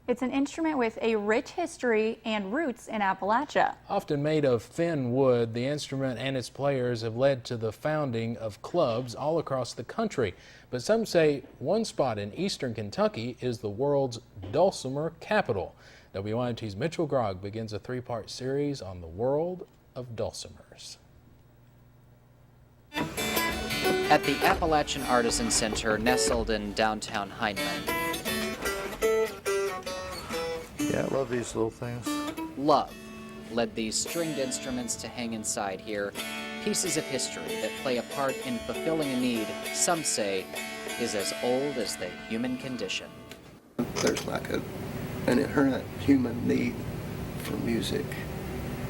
It's an instrument with a rich history and roots in Appalachia. Often made of thin wood, the instrument and its players have led to the founding of clubs all across the country. But some say one spot in eastern Kentucky is the world's dulcimer capital. WYMT's Mitchell Grogg begins a three-part series on the world of dulcimers. At the Appalachian Artisan Center, nestled in downtown Hindman. Yeah, I love these little things. Love led these stringed instruments to hang inside here, pieces of history that play a part in fulfilling a need some say is as old as the human condition. There's like an inherent human need for music,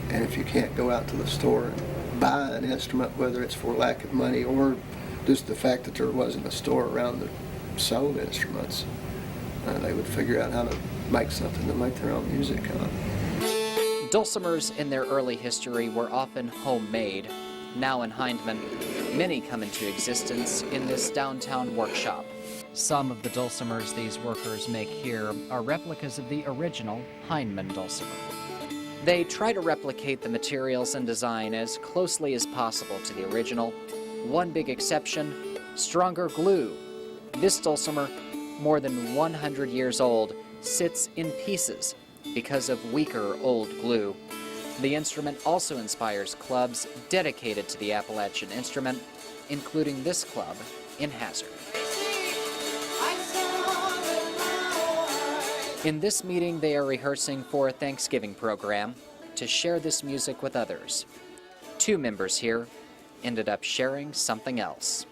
and if you can't go out to the store and buy an instrument, whether it's for lack of money or just the fact that there wasn't a store around that sold instruments, they would figure out how to make something to make their own music on. Dulcimers in their early history were often homemade. Now in Hindman, many come into existence in this downtown workshop. Some of the dulcimers these workers make here are replicas of the original Hindman dulcimer. They try to replicate the materials and design as closely as possible to the original. One big exception, stronger glue. This dulcimer, more than 100 years old, sits in pieces because of weaker old glue. The instrument also inspires clubs dedicated to the Appalachian instrument, including this club in Hazard. In this meeting, they are rehearsing for a Thanksgiving program to share this music with others. Two members here ended up sharing something else.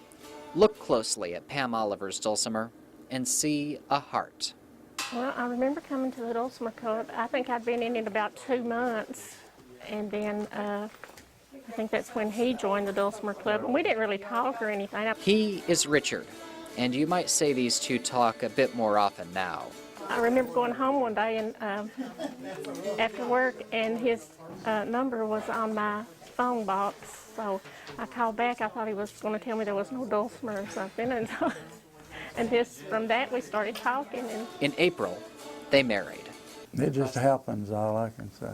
Look closely at Pam Oliver's dulcimer and see a heart. Well, I remember coming to the Dulcimer Club. I think I'd been in it about 2 months, and then I think that's when he joined the Dulcimer Club. And we didn't really talk or anything. He is Richard, and you might say these two talk a bit more often now. I remember going home one day and after work, and his number was on my phone box. So I called back. I thought he was going to tell me there was no dulcimer or something, and so, from that we started talking. And in April, they married. It just happens, all I can say.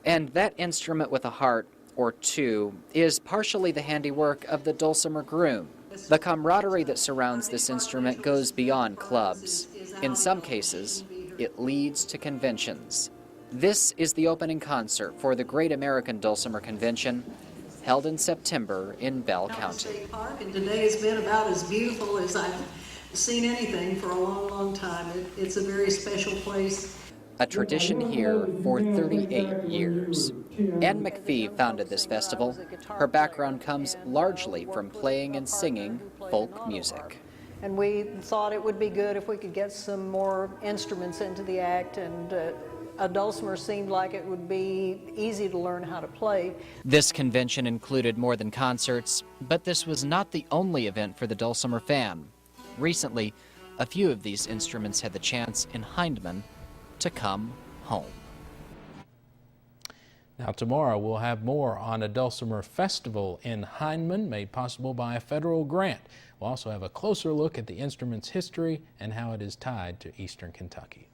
And that instrument with a heart, or two, is partially the handiwork of the dulcimer groom. The camaraderie that surrounds this instrument goes beyond clubs. In some cases, it leads to conventions. This is the opening concert for the Great American Dulcimer Convention, held in September in Bell County. And today has been about as beautiful as I've seen anything for a long, long time. It's a very special place. A tradition here for 38 years. Ann McPhee founded this festival. Her background comes largely from playing and singing folk music. And we thought it would be good if we could get some more instruments into the act, and a dulcimer seemed like it would be easy to learn how to play. This convention included more than concerts, but this was not the only event for the dulcimer fan. Recently, a few of these instruments had the chance in Hindman to come home. Now tomorrow we'll have more on a dulcimer festival in Hindman made possible by a federal grant. We'll also have a closer look at the instrument's history and how it is tied to eastern Kentucky.